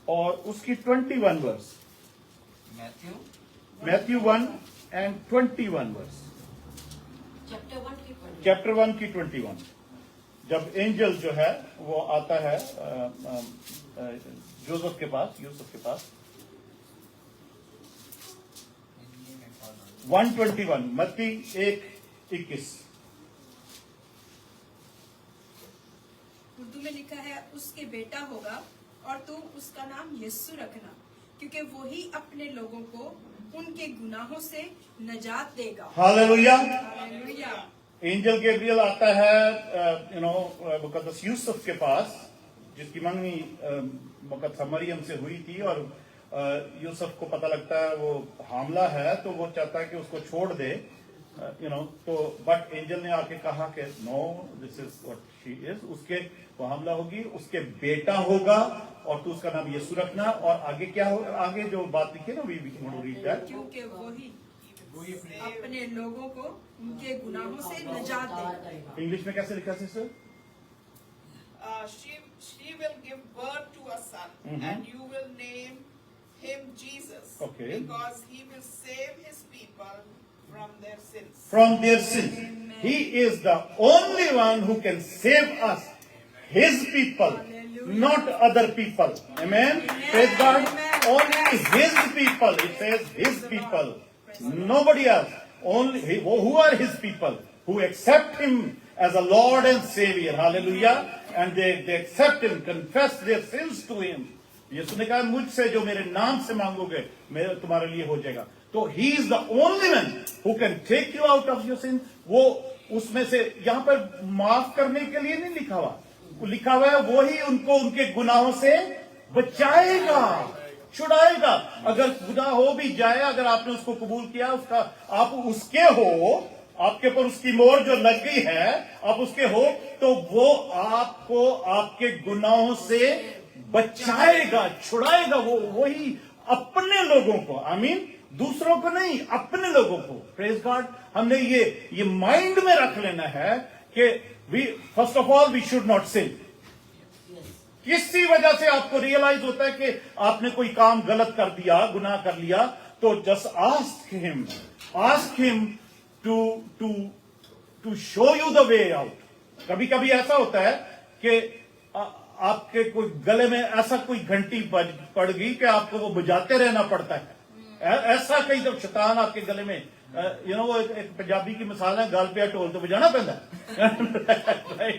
और उसकी 21 verse. Matthew 1 and 21 verse. Chapter 1 की 21, जब एंजल जो है वो आता है यूसुफ के पास 121, मत्ती 1:21। उर्दू में लिखा है, उसके बेटा होगा और तुम उसका नाम यीशु रखना, क्योंकि वही अपने लोगों को उनके गुनाहों से नजात देगा। हालेलुया। हालेलुया। एंजल गैब्रियल आता है, यू नो, मुकद्दस यूसुफ के पास, जिसकी मंगनी मुकद्दस मरियम से हुई थी, और यूसुफ को पता लगता है वो हामला है, तो वो चाहता है कि उसको छोड़ दे, यू नो, तो बट एंजल ने आके कहा कि no, this is what she is, उसके वो हामला होगी, उसके बेटा होगा और तू उसका नाम यीशु रखना। और आगे क्या हो, आगे जो बात लिखी है ना, वी रीड दैट, क्योंकि वही अपने लोगों को उनके गुनाहों से नजात देगा। इंग्लिश में कैसे लिखा sister? She will give birth to a son, and you will name him Jesus, Okay. because he will save his people from their sins. From their sins. He is the only one who can save us, his people, not other people. Amen. Praise God. Only his people. It says his people. Nobody else. Only who are his people? Who accept him as a Lord and Savior. Hallelujah. And they accept him, confess their sins to him. यीशु ने कहा, मुझसे जो मेरे नाम से मांगोगे मेरे तुम्हारे लिए हो जाएगा। तो he is the only one who can take you out of your sin. वो उसमें से, यहाँ पर माफ करने के लिए नहीं लिखा हुआ, लिखा हुआ है वही उनको उनके गुनाहों से बचाएगा, छुड़ाएगा। अगर गुनाह हो भी जाए, अगर आपने उसको कबूल किया, उसका आप उसके हो, आपके ऊपर उसकी मोहर जो लग गई है, आप उसके हो, तो वो आपको आपके गुनाहों से बचाएगा, छुड़ाएगा। वो वही अपने लोगों को, आमीन, दूसरों को नहीं, अपने लोगों को। Praise God. हमने ये माइंड में रख लेना है कि we first of all we should not sin. किसी वजह से आपको रियलाइज होता है कि आपने कोई काम गलत कर दिया, गुनाह कर लिया, तो just ask him to show you the way out. कभी कभी ऐसा होता है कि आपके कोई गले में ऐसा कोई घंटी पड़ गई कि आपको वो बजाते रहना पड़ता है। ऐसा कई जब शैतान आपके गले में, यू नो, वो एक पंजाबी की मिसाल है, गाल पे ढोल तो बजाना पैंदा है।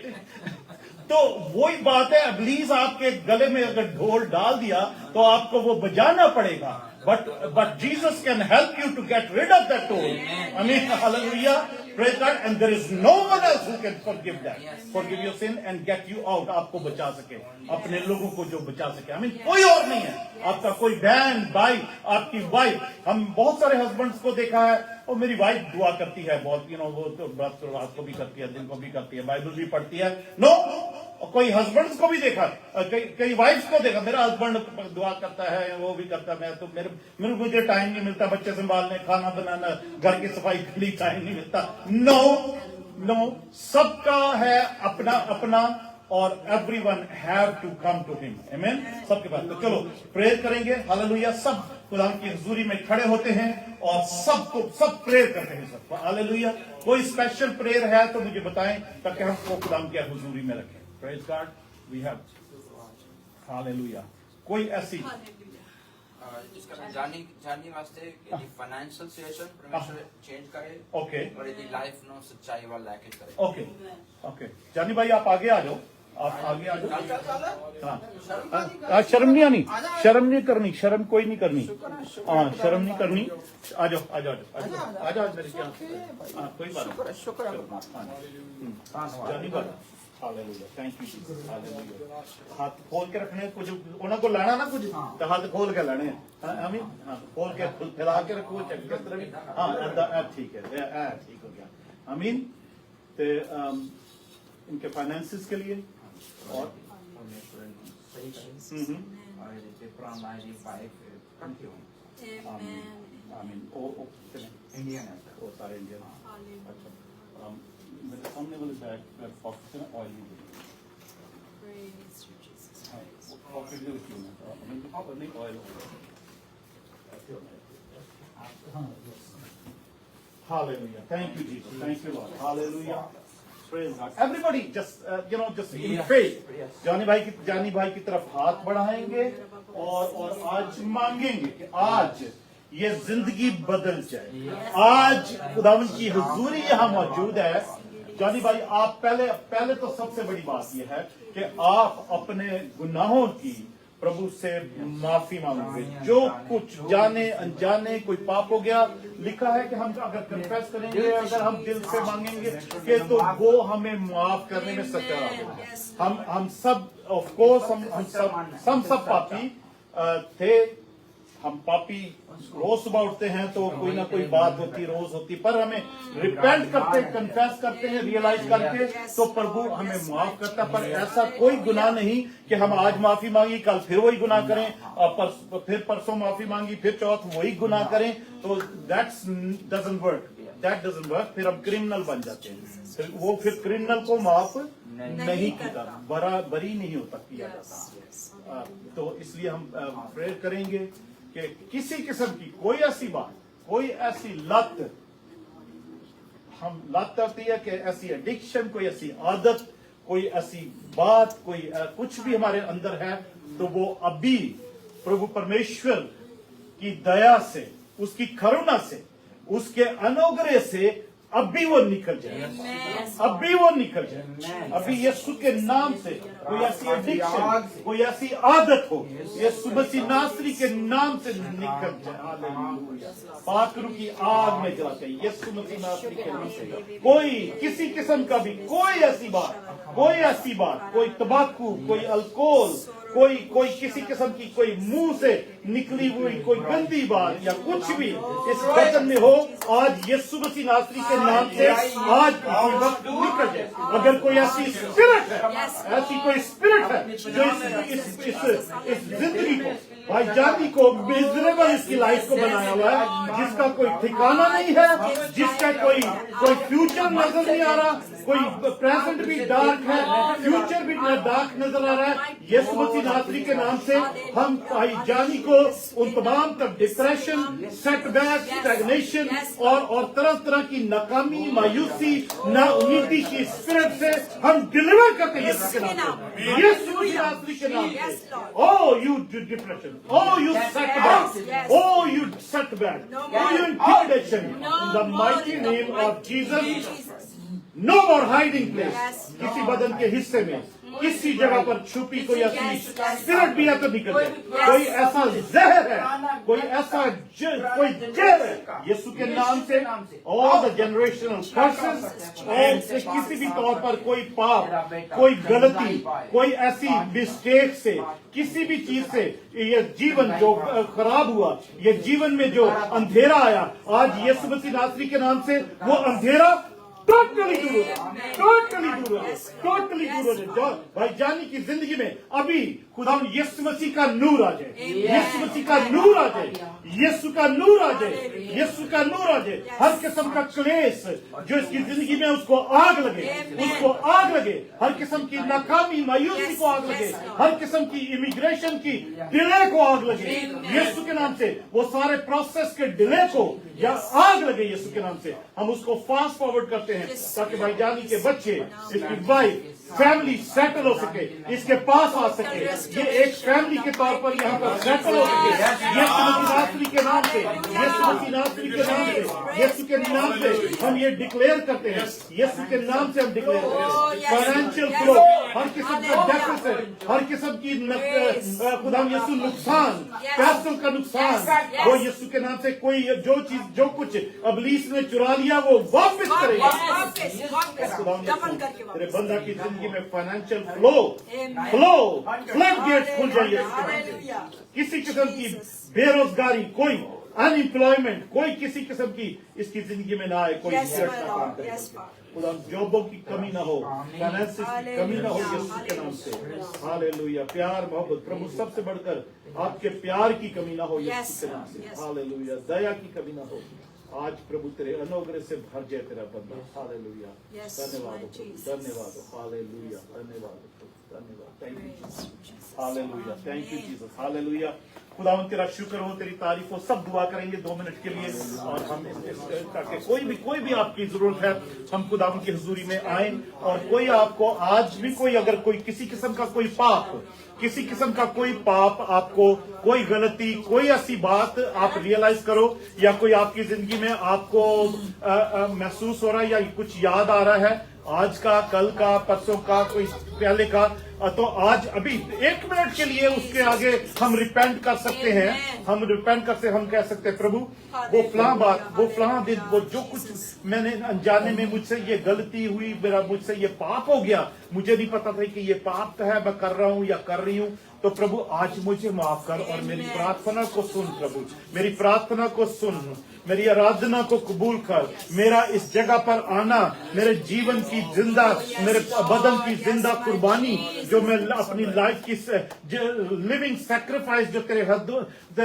तो वही बात है, इब्लीस आपके गले में अगर ढोल डाल दिया तो आपको वो बजाना पड़ेगा। But Jesus can help you to get rid of that toll. I mean, hallelujah. Praise God. And there is no one else who can forgive that. Forgive your sin and get you out. आपको बचा सके, अपने लोगों को जो बचा सके. I mean, कोई और नहीं है. आपका कोई बहन, भाई, आपकी वाइफ. हम बहुत सारे हस्बैंड्स को देखा है, और मेरी वाइफ दुआ करती है बहुत, वो तो रात को भी करती है, दिन को भी करती है, बाइबल भी पढ़ती है. नो, कोई हस्बैंड्स को भी देखा, कई वाइफ्स को देखा, मेरा हस्बैंड दुआ करता है, वो भी करता है, मैं तो मुझे टाइम नहीं मिलता, बच्चे संभालने, खाना बनाना, घर की सफाई के लिए टाइम नहीं मिलता. नो, सबका है अपना अपना, और everyone have to come to him. Amen. सबके पास. तो चलो प्रेयर करेंगे. हालेलुया. सब खुदा की हुजूरी में खड़े होते हैं और सब प्रेयर करते हैं सबको. हालेलुया. कोई स्पेशल प्रेयर है तो मुझे बताएं, ताकि हमको खुदा की हुजूरी में रखें. Praise God. We have. Hallelujah. कोई ऐसी जिसका मैं जानने वास्ते यदि फाइनेंशियल सिचुएशन परमेश्वर चेंज करे, ओके, और यदि लाइफ नो सच्चाई वाला लेके करे. ओके. जानी भाई आप आगे आ जाओ. आप आगे आ जाओ. हाँ, शर्म नहीं आनी, शर्म नहीं करनी, शर्म कोई नहीं करनी. हाँ, शर्म नहीं करनी. आ जाओ मेरी क्या. हाँ, कोई बात नहीं. शुक्र. जानी भाई. Hallelujah. Thank you Jesus. Hallelujah. हाथ खोल के रखने, कुछ उन्हें को लाना ना, कुछ तो हाथ खोल के लाने. आमीन. हाँ, खोल के फैला के रखो, चेक किस तरह भी. हाँ, ठीक है, ठीक हो गया. आमीन. तो इनके फाइनेंसेस के लिए और आमीन. इंडियन है. वो सारे इंडियन. अच्छा. मेरे सामने वाले बैग पर फॉक्स है, ऑयल नहीं. पॉकेट में क्यों ना, नहीं oil. Hallelujah. Thank you, Jesus. Thank you, Lord. Hallelujah. Praise God. Everybody, just in faith. जानी भाई की तरफ हाथ बढ़ाएंगे और आज मांगेंगे कि आज ये जिंदगी बदल जाए. आज खुदावन की हुजूरी यहाँ मौजूद है. जानी भाई, आप पहले तो सबसे बड़ी बात यह है कि आप अपने गुनाहों की प्रभु से माफी मांगोगे. जो कुछ जाने अनजाने कोई पाप हो गया, लिखा है कि हम अगर कन्फेस करेंगे, अगर हम दिल से मांगेंगे कि तो वो हमें माफ करने में सच्चा होगा. हम सब ऑफ कोर्स हम सब पापी थे. हम पापी रोज सुबह उठते हैं तो कोई ना कोई बात होती, रोज होती, पर हमें रिपेंट करते, कन्फेस करते हैं, रियलाइज करके, तो प्रभु हमें माफ करता. पर ऐसा कोई गुनाह नहीं कि हम आज माफी मांगी, कल फिर वही गुनाह करें, और फिर परसों माफी मांगी, फिर चौथ वही गुनाह करें. तो दैट डजंट वर्क. फिर हम क्रिमिनल बन जाते हैं. फिर क्रिमिनल को माफ नहीं किया, बरी नहीं होता किया जाता. तो इसलिए हम प्रेयर करेंगे कि किसी किस्म की कोई ऐसी बात, कोई ऐसी लत आती है कि ऐसी एडिक्शन, कोई ऐसी आदत, कोई ऐसी बात, कोई कुछ भी हमारे अंदर है, तो वो अभी प्रभु परमेश्वर की दया से, उसकी करुणा से, उसके अनुग्रह से अभी वो निकल जाए. अभी वो निकल जाए. अभी यीशु के नाम से कोई ऐसी एडिक्शन, कोई ऐसी आदत हो, यीशु मसीह नासरी के नाम से निकल जाए. हालेलुया. पाकरू की आग में जला जाए यीशु मसीह नासरी के नाम से. कोई किसी किस्म का भी कोई ऐसी बात, कोई तंबाकू, कोई अल्कोहल, कोई किसी किस्म की कोई मुंह से निकली हुई कोई गंदी बात या कुछ भी इस वचन में हो, आज यीशु मसीह नासरी के नाम से आज इसी वक्त निकल जाए. अगर कोई ऐसी स्पिरिट है जो इस जिंदगी को, भाई जाति को मिजरेबल इसकी लाइफ को बनाया हुआ है, जिसका कोई ठिकाना नहीं है, जिसका कोई फ्यूचर नजर नहीं आ रहा, कोई प्रेजेंट भी डार्क है, फ्यूचर भी डार्क नजर आ रहा है, यीशु मसीह नासरी के नाम से हम भाई जानी को उन तमाम तक डिप्रेशन, सेटबैक, स्टैग्नेशन और तरह तरह की नाकामी, मायूसी, नाउमीदी की स्पिरिट से हम डिलीवर करते हैं यीशु के नाम से. यीशु मसीह नासरी के नाम से. Oh, you depression. Oh, you setback. Oh, you setback. Oh, you intimidation. In the mighty name of Jesus. No more hiding place. किसी बदन के हिस्से में किसी जगह पर छुपी कोई ऐसी स्पिरिट भी है तो निकल जाए, कोई ऐसा जहर है, कोई ऐसा कोई जहर है यीशु के नाम से, ऑल द जनरेशनल कर्सेस, और किसी भी तौर पर कोई पाप, कोई गलती, कोई ऐसी मिस्टेक से, किसी भी चीज से ये जीवन जो खराब हुआ, ये जीवन में जो अंधेरा आया, आज यीशु मसीह नासरी के नाम से वो अंधेरा टोटली दूर हो जाए, टोटली दूर हो जाए, टोटली दूर हो जाए। भाई जानी की जिंदगी में अभी खुदा यीशु मसीह का नूर आ जाए, यीशु मसीह का नूर आ जाए, यीशु का नूर आ जाए, यीशु का नूर आ जाए। हर किस्म का क्लेश जो इसकी जिंदगी में उसको आग लगे, उसको आग लगे, हर किस्म की नाकामी मायूसी को आग लगे, हर किस्म की इमिग्रेशन की डिले को आग लगे यीशु के नाम से, वो सारे प्रोसेस के डिले को या आग लगे यीशु के नाम से। हम उसको फास्ट फॉरवर्ड करते हैं ताकि भाई जानी के बच्चे, इसकी वाइफ, फैमिली सेटल हो सके, इसके पास आ सके, ये एक फैमिली के तौर पर यहाँ पर सेटल हो सके यीशु मसीह नासरी के नाम से, यीशु मसीह नासरी के नाम से, यीशु के नाम से हम ये डिक्लेयर करते हैं, यीशु के नाम से हम डिक्लेयर करते हैं। फाइनेंशियल फ्लो, हर किस्म का डेफिसिट, हर किस्म की खुदा यीशु नुकसान, पैसों का नुकसान, वो यीशु के नाम से कोई जो चीज जो कुछ अबलीस ने चुरा लिया वो वापस करेगा। तेरे बंदा की जिंदगी में फाइनेंशियल फ्लो फ्लड गेट खुल जाइए। किसी किस्म की बेरोजगारी, कोई अनएम्प्लॉयमेंट, कोई किसी किस्म की इसकी जिंदगी में ना आए, कोई काम करे, खुदा जॉबों की कमी ना हो, फाइनेंस की कमी ना हो यीशु के नाम से। हालेलुया। प्यार मोहब्बत, प्रभु सबसे बढ़कर आपके प्यार की कमी ना हो यीशु के नाम से। हालेलुया। दया की कमी ना हो। आज प्रभु तेरे अनुग्रह से भर जाए तेरा बंदा। हालेलुया। धन्यवाद धन्यवाद। हालेलुया। धन्यवाद धन्यवाद। Thank you. Hallelujah. Thank you Jesus. Hallelujah. खुदावंद तेरा शुक्र हो, तेरी तारीफ हो। सब दुआ करेंगे 2 मिनट के लिए, और हम ताकि कोई भी आपकी जरूरत है हम खुदावंद की हुजूरी में आए, और कोई आपको आज भी कोई अगर कोई किसी किस्म का कोई पाप, किसी किस्म का कोई पाप आपको, कोई गलती, कोई ऐसी बात आप रियलाइज करो, या कोई आपकी जिंदगी में आपको महसूस हो रहा है या कुछ याद आ रहा है आज का, कल का, परसों का, कोई पहले का, तो आज अभी 1 मिनट के लिए उसके आगे हम रिपेंट कर सकते हैं। हम रिपेंट करते, हम कह सकते हैं प्रभु वो फलां बात, वो फलां दिन, वो जो कुछ मैंने अनजाने में मुझसे ये गलती हुई, मेरा मुझसे ये पाप हो गया, मुझे नहीं पता था कि ये पाप है, मैं कर रहा हूं या कर रही हूं, तो प्रभु आज मुझे माफ कर और मेरी प्रार्थना को सुन। प्रभु मेरी प्रार्थना को सुन, मेरी आराधना को कबूल कर। मेरा इस जगह पर आना मेरे जीवन की जिंदा, मेरे बदन की जिंदा कुर्बानी जो मैं अपनी लाइफ की लिविंग सैक्रिफाइस जो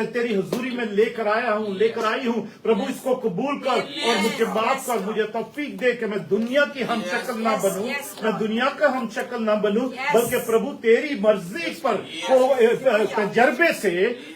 तेरी हुजूरी में लेकर आया हूँ, लेकर आई हूँ, प्रभु इसको कबूल कर और मुझे माफ कर। मुझे तौफीक दे कि मैं दुनिया की हम शक्ल ना बनूं, मैं दुनिया का हम शक्ल ना बनूं, बल्कि प्रभु तेरी मर्जी पर तजर्बे से,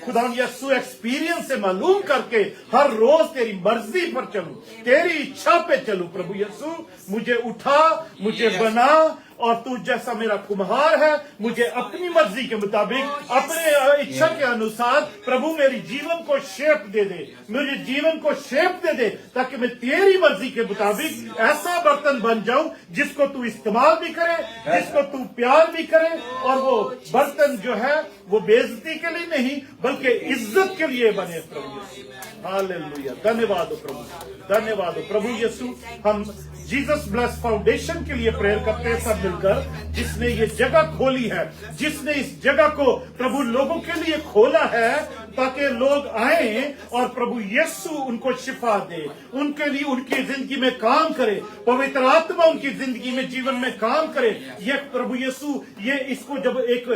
खुदा यीशु एक्सपीरियंस से मालूम करके हर रोज तेरी मर्जी पर चलूं, तेरी इच्छा पे चलूं। प्रभु यीशु मुझे उठा, मुझे बना, और तू जैसा मेरा कुम्हार है मुझे अपनी मर्जी के मुताबिक, अपने इच्छा के अनुसार प्रभु मेरी जीवन को शेप दे दे, मेरे जीवन को शेप दे दे, ताकि मैं तेरी मर्जी के मुताबिक ऐसा बर्तन बन जाऊं जिसको तू इस्तेमाल भी करे, जिसको तू प्यार भी करे, और वो बर्तन जो है वो बेइज्जती के लिए नहीं बल्कि इज्जत के लिए बने। प्रभु यीशु हालेलुया। धन्यवाद हो प्रभु, धन्यवाद हो प्रभु यीशु। हम जीसस ब्लेस फाउंडेशन के लिए प्रेयर करते हैं सब मिलकर, जिसने ये जगह खोली है, जिसने इस जगह को प्रभु लोगों के लिए खोला है ताकि लोग आए और प्रभु यीशु उनको शिफा दे, उनके लिए उनकी जिंदगी में काम करे, पवित्र आत्मा उनकी जिंदगी में जीवन में काम करे। ये प्रभु यीशु, ये इसको जब एक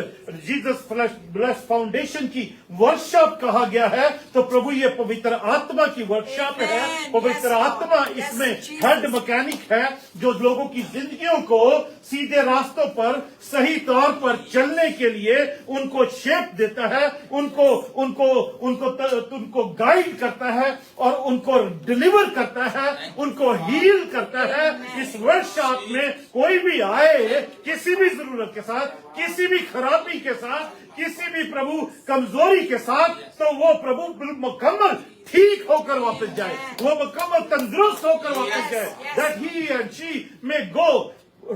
जीसस ब्लेस फाउंडेशन की वर्कशॉप कहा गया है, तो प्रभु ये पवित्र आत्मा की वर्कशॉप है। पवित्र आत्मा इसमें हेड मैकेनिक है जो लोगों की जिंदगियों को सीधे रास्तों पर सही तौर पर चलने के लिए उनको शेप देता है, उनको गाइड करता है और उनको डिलीवर करता है, उनको हील करता है। इस वर्कशॉप में कोई भी आए किसी भी जरूरत के साथ, किसी भी खराबी के साथ, किसी भी प्रभु कमजोरी के साथ, तो वो प्रभु मुकम्मल ठीक होकर वापस जाए, वो मुकम्मल तंदुरुस्त होकर वापस जाए, that he and she may go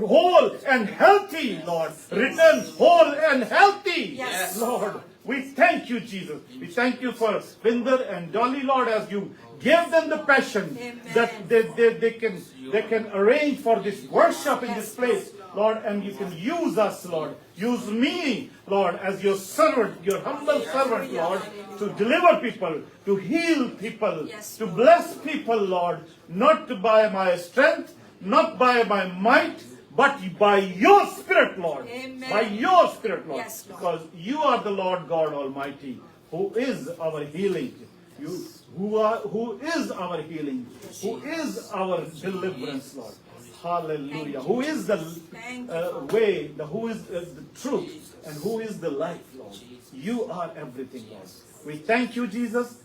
whole and healthy, Lord. Return whole and healthy, Yes. Lord. We thank you, Jesus. We thank you for Vinder and Dolly, Lord, as you give them the passion Amen. that they can arrange for this worship in this place, Lord, and you can use us, Lord. Use me, Lord, as your servant, your humble servant, Lord, to deliver people, to heal people, Yes, to Lord. bless people, Lord, not by my strength, not by my might, but by your Spirit, Lord. Amen. By your Spirit, Lord. Yes, Lord. Because you are the Lord God Almighty, who is our healing. You, who is our healing, who is our deliverance, Lord. Hallelujah. Who is the Thank you. way, who is the truth, and who is the life, Lord. You are everything, Lord. We thank you, Jesus.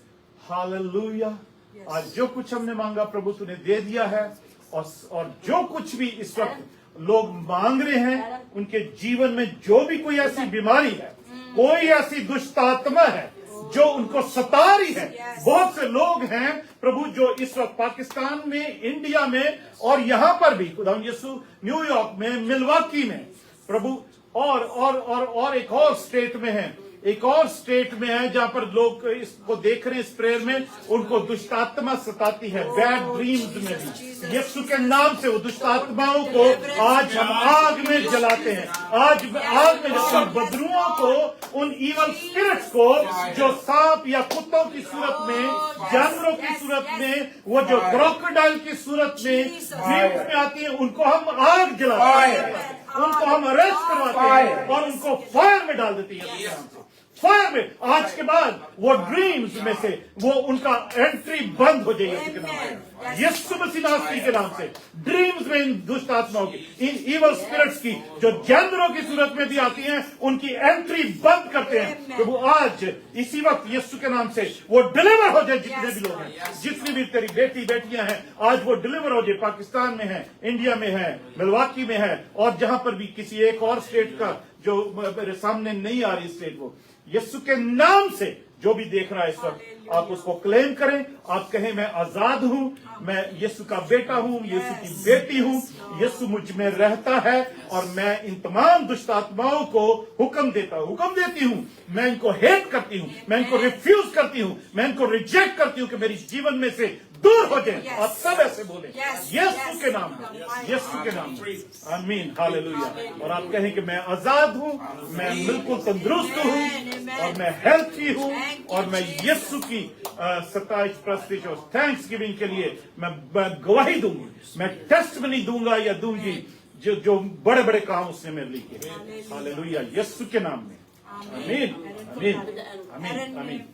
Hallelujah. Yes. आज जो कुछ हमने मांगा प्रभु तूने दे दिया है, और जो कुछ भी इस वक्त लोग मांग रहे हैं, उनके जीवन में जो भी कोई ऐसी बीमारी है, कोई ऐसी दुष्ट आत्मा है जो उनको सता रही है, Yes. बहुत से लोग हैं प्रभु जो इस वक्त पाकिस्तान में, इंडिया में और यहाँ पर भी खुदा यीशु न्यूयॉर्क में, मिलवाकी में प्रभु और एक और स्टेट में है, एक और स्टेट में है जहां पर लोग इसको देख रहे हैं, इस प्रेयर में उनको दुष्टात्मा सताती है, बैड ड्रीम्स में भी। यीशु के नाम से वो दुष्टात्माओं को आज हम आग में जलाते हैं, आज आग में जलाते हैं, बदरुओं को, उन इवल स्पिरिट्स को जो सांप या कुत्तों की सूरत में, जानवरों की सूरत में, वो जो क्रोकोडाइल की सूरत में ड्रीम्स में आती है, उनको हम आग जलाते हैं, उनको हम अरेस्ट करवाते हैं और उनको फायर में डाल देते हैं। फायर में आज के बाद वो ड्रीम्स में से वो उनका एंट्री बंद हो जाएगी यीशु मसीह नासरी के नाम से। ड्रीम्स में इन दुष्ट आत्माओं की, इन इवल स्पिरिट्स की जो जानवरों की सूरत में भी आती हैं, उनकी एंट्री बंद करते हैं प्रभु। आज इसी वक्त यीशु के नाम से वो डिलीवर हो जाए, जितने भी लोग हैं, जितनी भी तेरी बेटियां हैं, आज वो डिलीवर हो जाए। पाकिस्तान में है, इंडिया में है, मिलवाकी में है, और जहां पर भी किसी एक और स्टेट का जो मेरे सामने नहीं आ रही स्टेट, वो यीशु के नाम से जो भी देख रहा है इस वक्त, आप उसको क्लेम करें। आप कहें मैं आजाद हूं, मैं यीशु का बेटा हूं, यीशु की बेटी हूं, यीशु मुझ में रहता है और मैं इन तमाम दुष्ट आत्माओं को हुक्म देती हूं, मैं इनको हेट करती हूं, मैं इनको रिफ्यूज करती हूं, मैं इनको रिजेक्ट करती हूं कि मेरी जीवन में से दूर हो जाए। आप सब ऐसे बोले यीशु के नाम में, यीशु के नाम में, आमीन, हालेलुया। और आप कहें कि मैं आजाद हूं, मैं बिल्कुल तंदुरुस्त हूं और मैं हेल्थी हूं और मैं यीशु की 27 और थैंक्स गिविंग के लिए मैं गवाही दूंगी, मैं टेस्टमनी दूंगा या दूंगी जो बड़े बड़े काम उसने मेरे लिए किए। हालेलुया, यीशु के नाम में, आमीन, आमीन, आमीन, आमीन।